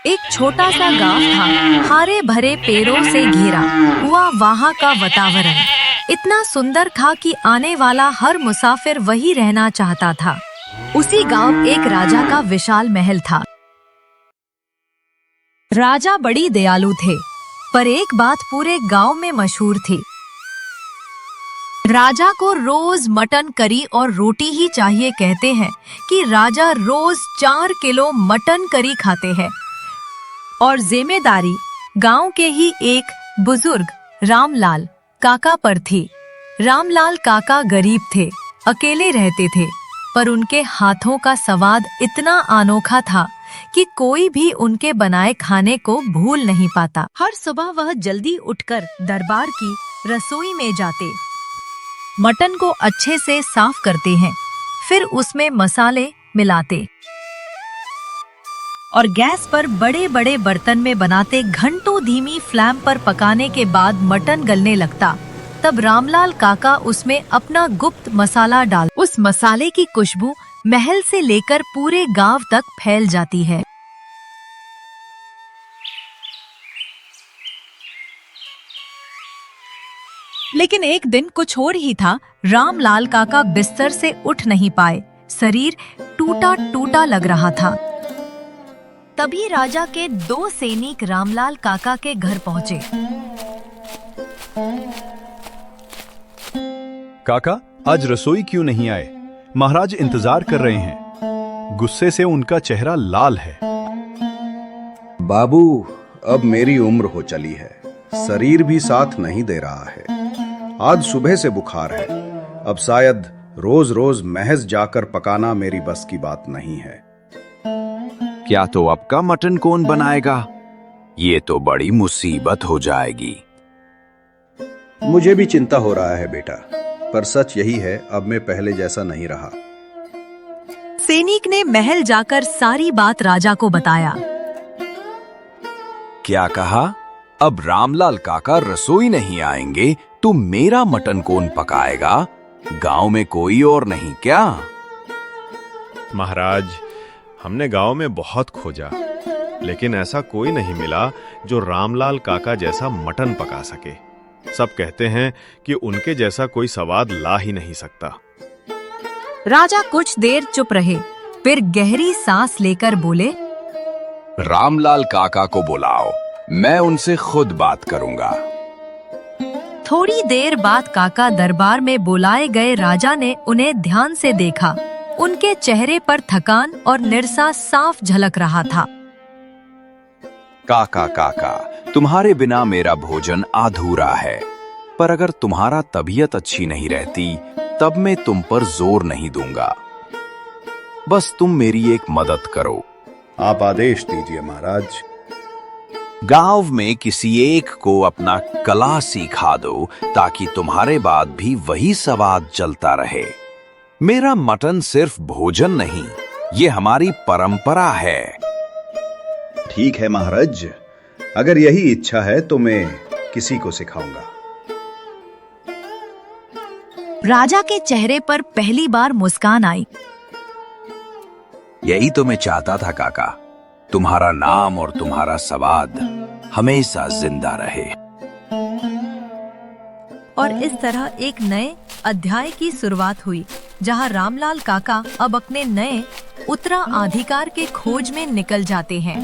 एक छोटा सा गांव था, हरे भरे पेड़ों से घिरा हुआ। वहाँ का वातावरण इतना सुंदर था कि आने वाला हर मुसाफिर वही रहना चाहता था। उसी गांव एक राजा का विशाल महल था। राजा बड़ी दयालु थे, पर एक बात पूरे गांव में मशहूर थी। राजा को रोज मटन करी और रोटी ही चाहिए। कहते हैं कि राजा रोज 4 किलो मटन करी खाते हैं। और जिम्मेदारी गांव के ही एक बुजुर्ग रामलाल काका पर थी। रामलाल काका गरीब थे, अकेले रहते थे, पर उनके हाथों का स्वाद इतना अनोखा था कि कोई भी उनके बनाए खाने को भूल नहीं पाता। हर सुबह वह जल्दी उठकर दरबार की रसोई में जाते, मटन को अच्छे से साफ करते हैं, फिर उसमें मसाले मिलाते और गैस पर बड़े बड़े बर्तन में बनाते। घंटों धीमी फ्लेम पर पकाने के बाद मटन गलने लगता। तब रामलाल काका उसमें अपना गुप्त मसाला डाल। उस मसाले की खुशबू महल से लेकर पूरे गांव तक फैल जाती है। लेकिन एक दिन कुछ और ही था। रामलाल काका बिस्तर से उठ नहीं पाए, शरीर टूटा टूटा लग रहा था। तभी राजा के 2 सैनिक रामलाल काका के घर पहुंचे। काका, आज रसोई क्यों नहीं आए? महाराज इंतजार कर रहे हैं। गुस्से से उनका चेहरा लाल है। बाबू, अब मेरी उम्र हो चली है, शरीर भी साथ नहीं दे रहा है। आज सुबह से बुखार है। अब शायद रोज रोज महज जाकर पकाना मेरी बस की बात नहीं है। क्या तो अब का मटन कौन बनाएगा? ये तो बड़ी मुसीबत हो जाएगी। मुझे भी चिंता हो रहा है बेटा, पर सच यही है, अब मैं पहले जैसा नहीं रहा। सैनिक ने महल जाकर सारी बात राजा को बताया। क्या कहा? अब रामलाल काका रसोई नहीं आएंगे तो मेरा मटन कौन पकाएगा? गांव में कोई और नहीं क्या? महाराज, हमने गांव में बहुत खोजा, लेकिन ऐसा कोई नहीं मिला जो रामलाल काका जैसा मटन पका सके। सब कहते हैं कि उनके जैसा कोई स्वाद ला ही नहीं सकता। राजा कुछ देर चुप रहे, फिर गहरी सांस लेकर बोले, रामलाल काका को बुलाओ, मैं उनसे खुद बात करूंगा। थोड़ी देर बाद काका दरबार में बुलाए गए। राजा ने उन्हें ध्यान से देखा। उनके चेहरे पर थकान और निराशा साफ झलक रहा था। काका काका, तुम्हारे बिना मेरा भोजन अधूरा है, पर अगर तुम्हारा तबीयत अच्छी नहीं रहती तब मैं तुम पर जोर नहीं दूंगा। बस तुम मेरी एक मदद करो। आप आदेश दीजिए महाराज। गांव में किसी एक को अपना कला सिखा दो ताकि तुम्हारे बाद भी वही स्वाद चलता रहे। मेरा मटन सिर्फ भोजन नहीं, ये हमारी परंपरा है। ठीक है महाराज, अगर यही इच्छा है तो मैं किसी को सिखाऊंगा। राजा के चेहरे पर पहली बार मुस्कान आई। यही तो मैं चाहता था काका, तुम्हारा नाम और तुम्हारा स्वाद हमेशा जिंदा रहे। और इस तरह एक नए अध्याय की शुरुआत हुई, जहां रामलाल काका अब अपने नए उत्तराधिकार के खोज में निकल जाते हैं।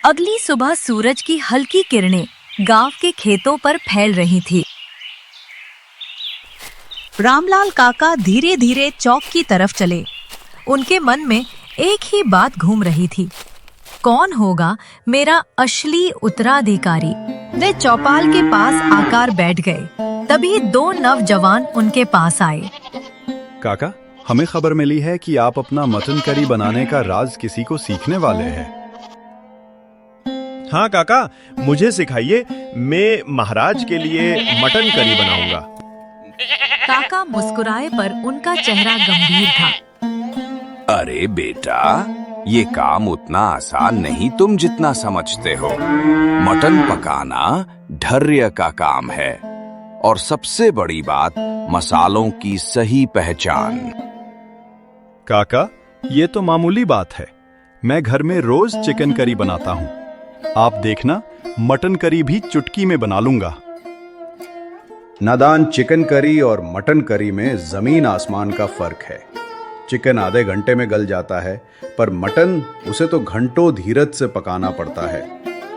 अगली सुबह सूरज की हल्की किरणें गांव के खेतों पर फैल रही थी। रामलाल काका धीरे धीरे चौक की तरफ चले। उनके मन में एक ही बात घूम रही थी, कौन होगा मेरा असली उत्तराधिकारी? वे चौपाल के पास आकर बैठ गए। तभी 2 नौजवान उनके पास आए। काका, हमें खबर मिली है कि आप अपना मटन करी बनाने का राज किसी को सीखने वाले हैं। हाँ काका, मुझे सिखाइए, मैं महाराज के लिए मटन करी बनाऊंगा। काका मुस्कुराए, पर उनका चेहरा गंभीर था। अरे बेटा, ये काम उतना आसान नहीं तुम जितना समझते हो। मटन पकाना धैर्य का काम है, और सबसे बड़ी बात मसालों की सही पहचान। काका, ये तो मामूली बात है। मैं घर में रोज चिकन करी बनाता हूँ। आप देखना, मटन करी भी चुटकी में बना लूंगा। नादान, चिकन करी और मटन करी में जमीन आसमान का फर्क है। चिकन आधे घंटे में गल जाता है, पर मटन उसे तो घंटों धीरज से पकाना पड़ता है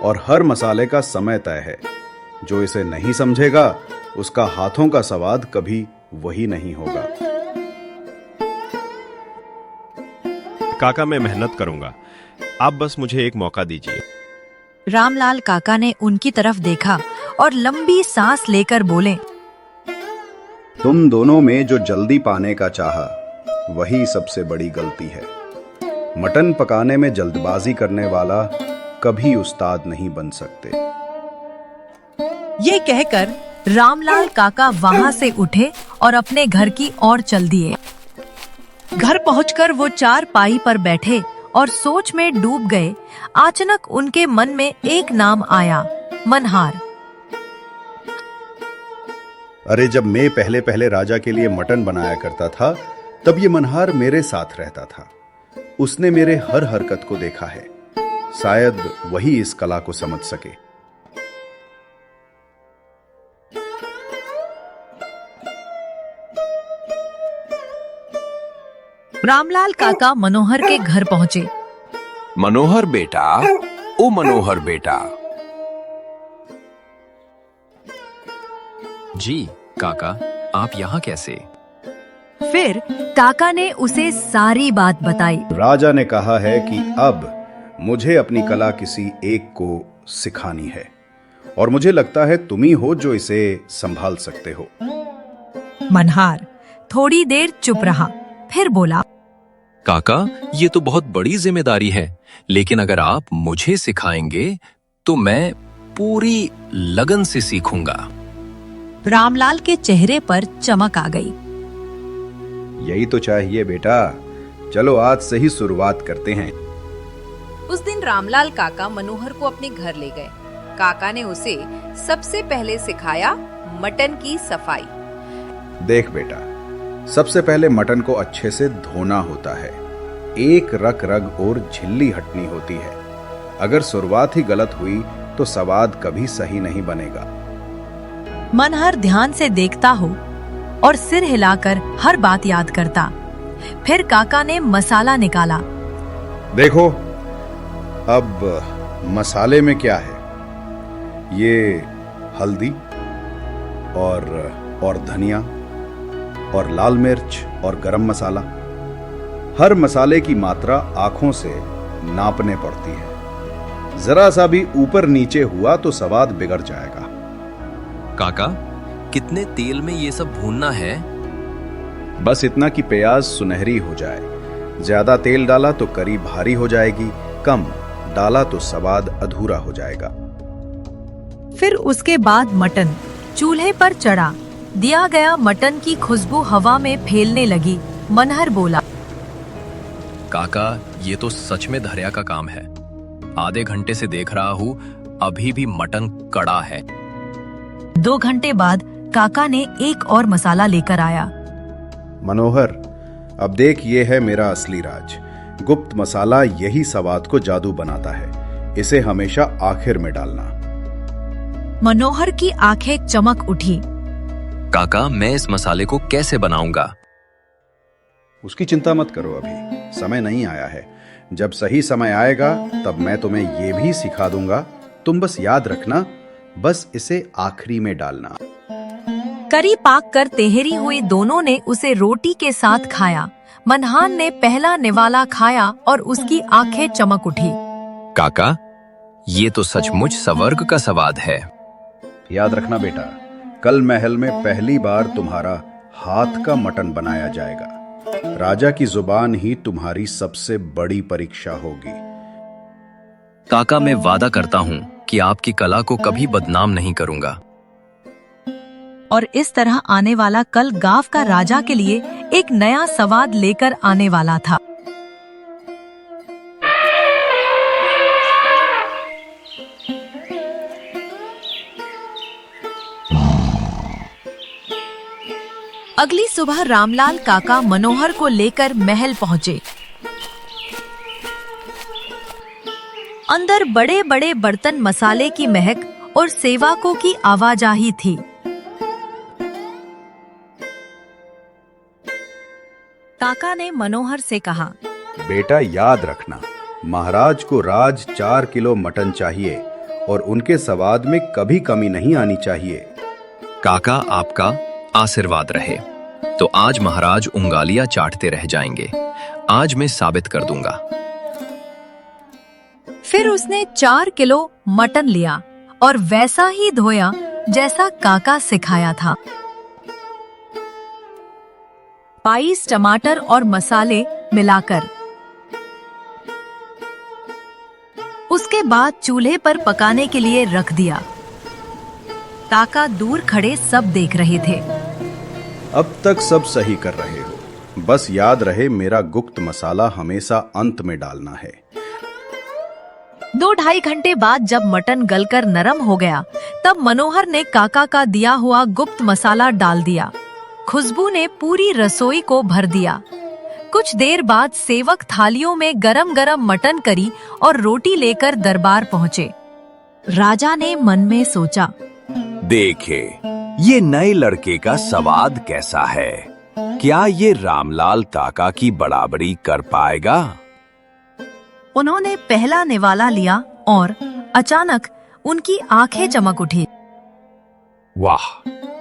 और हर मसाले का समय तय है। जो इसे नहीं समझेगा उसका हाथों का स्वाद कभी वही नहीं होगा। काका, मैं मेहनत करूंगा, आप बस मुझे एक मौका दीजिए। रामलाल काका ने उनकी तरफ देखा और लंबी सांस लेकर बोले, तुम दोनों में जो जल्दी पाने का चाहा वही सबसे बड़ी गलती है। मटन पकाने में जल्दबाजी करने वाला कभी उस्ताद नहीं बन सकते। ये कहकर रामलाल काका वहां से उठे और अपने घर की ओर चल दिए। घर पहुंचकर वो चारपाई पर बैठे और सोच में डूब गए। अचानक उनके मन में एक नाम आया, मनहार। अरे, जब मैं पहले पहले राजा के लिए मटन बनाया करता था, तब ये मनहार मेरे साथ रहता था। उसने मेरे हर हरकत को देखा है। शायद वही इस कला को समझ सके। रामलाल काका मनोहर के घर पहुंचे। मनोहर बेटा, ओ मनोहर बेटा। जी काका, आप यहाँ कैसे? फिर काका ने उसे सारी बात बताई। राजा ने कहा है कि अब मुझे अपनी कला किसी एक को सिखानी है और मुझे लगता है तुम ही हो जो इसे संभाल सकते हो। मनहार थोड़ी देर चुप रहा, फिर बोला, काका, ये तो बहुत बड़ी जिम्मेदारी है, लेकिन अगर आप मुझे सिखाएंगे तो मैं पूरी लगन से सीखूंगा। रामलाल के चेहरे पर चमक आ गई। यही तो चाहिए बेटा। चलो आज से ही शुरुआत करते हैं। उस दिन रामलाल काका मनोहर को अपने घर ले गए। काका ने उसे सबसे पहले सिखाया मटन की सफाई। देख बेटा, सबसे पहले मटन को अच्छे से धोना होता है। एक रग रग और झिल्ली हटनी होती है। अगर शुरुआत ही गलत हुई तो स्वाद कभी सही नहीं बनेगा। मनहर ध्यान से देखता हो और सिर हिलाकर हर बात याद करता। फिर काका ने मसाला निकाला। देखो, अब मसाले में क्या है? ये हल्दी और धनिया और लाल मिर्च और गरम मसाला। हर मसाले की मात्रा आंखों से नापने पड़ती है। जरा सा भी ऊपर नीचे हुआ तो स्वाद बिगड़ जाएगा। काका, कितने तेल में ये सब भूनना है? बस इतना कि प्याज सुनहरी हो जाए। ज्यादा तेल डाला तो करी भारी हो जाएगी, कम डाला तो स्वाद अधूरा हो जाएगा। फिर उसके बाद मटन चूल्हे पर चढ़ा दिया गया। मटन की खुशबू हवा में फैलने लगी। मनहर बोला, काका, ये तो सच में धैर्य का काम है। आधे घंटे से देख रहा हूँ, अभी भी मटन कड़ा है। 2 घंटे बाद काका ने एक और मसाला लेकर आया। मनोहर, अब देख, ये है मेरा असली राज। गुप्त मसाला यही स्वाद को जादू बनाता है। इसे हमेशा आखिर में डालना। मनोहर की आंखें चमक उठी। काका, मैं इस मसाले को कैसे बनाऊंगा? उसकी चिंता मत करो, अभी समय नहीं आया है। जब सही समय आएगा तब मैं तुम्हें ये भी सिखा दूंगा। तुम बस याद रखना, बस इसे आखिरी में डालना। करी पाक कर तेहरी हुई दोनों ने उसे रोटी के साथ खाया। मनहार ने पहला निवाला खाया और उसकी आंखें चमक उठी। काका, ये तो सचमुच स्वर्ग का स्वाद है। याद रखना बेटा, कल महल में पहली बार तुम्हारा हाथ का मटन बनाया जाएगा। राजा की जुबान ही तुम्हारी सबसे बड़ी परीक्षा होगी। काका, मैं वादा करता हूँ कि आपकी कला को कभी बदनाम नहीं करूंगा। और इस तरह आने वाला कल गांव का राजा के लिए एक नया स्वाद लेकर आने वाला था। अगली सुबह रामलाल काका मनोहर को लेकर महल पहुंचे। अंदर बड़े बड़े बर्तन, मसाले की महक और सेवकों की आवाजाही थी। काका ने मनोहर से कहा, बेटा याद रखना, महाराज को राज 4 किलो मटन चाहिए और उनके स्वाद में कभी कमी नहीं आनी चाहिए। काका, आपका आशीर्वाद रहे। तो आज महाराज उंगलियां चाटते रह जाएंगे। आज मैं साबित कर दूंगा। फिर उसने 4 किलो मटन लिया और वैसा ही धोया जैसा काका सिखाया था। 22 टमाटर और मसाले मिलाकर उसके बाद चूल्हे पर पकाने के लिए रख दिया। काका दूर खड़े सब देख रहे थे। अब तक सब सही कर रहे हो, बस याद रहे मेरा गुप्त मसाला हमेशा अंत में डालना है। 2-2.5 घंटे बाद जब मटन गलकर नरम हो गया, तब मनोहर ने काका का दिया हुआ गुप्त मसाला डाल दिया। खुशबू ने पूरी रसोई को भर दिया। कुछ देर बाद सेवक थालियों में गरम गरम मटन करी और रोटी लेकर दरबार पहुंचे। राजा ने मन में सोचा, देखे ये नए लड़के का स्वाद कैसा है। क्या ये रामलाल काका की बराबरी कर पाएगा? उन्होंने पहला निवाला लिया और अचानक उनकी आंखें चमक उठी। वाह,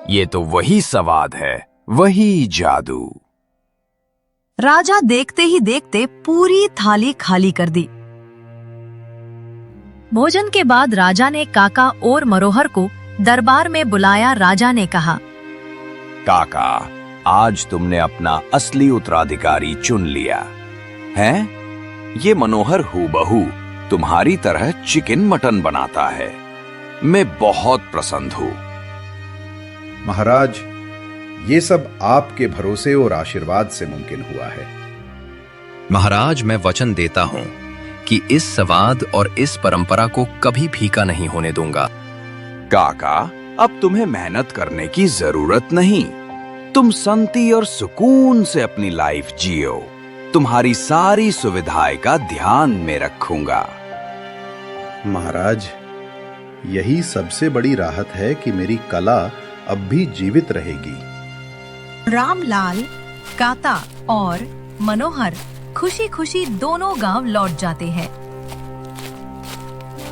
ये तो वही स्वाद है, वही जादू। राजा देखते ही देखते पूरी थाली खाली कर दी। भोजन के बाद राजा ने काका और मनोहर को दरबार में बुलाया। राजा ने कहा, काका, आज तुमने अपना असली उत्तराधिकारी चुन लिया है। ये मनोहर हूबहू तुम्हारी तरह चिकन मटन बनाता है। मैं बहुत प्रसन्न हूँ। महाराज, ये सब आपके भरोसे और आशीर्वाद से मुमकिन हुआ है। महाराज, मैं वचन देता हूँ कि इस स्वाद और इस परंपरा को कभी फीका नहीं होने दूंगा। काका, अब तुम्हें मेहनत करने की जरूरत नहीं। तुम शांति और सुकून से अपनी लाइफ जियो। तुम्हारी सारी सुविधाएं का ध्यान में रखूंगा। महाराज, यही सबसे बड़ी राहत है कि मेरी कला अब भी जीवित रहेगी। रामलाल काका और मनोहर खुशी खुशी दोनों गांव लौट जाते हैं।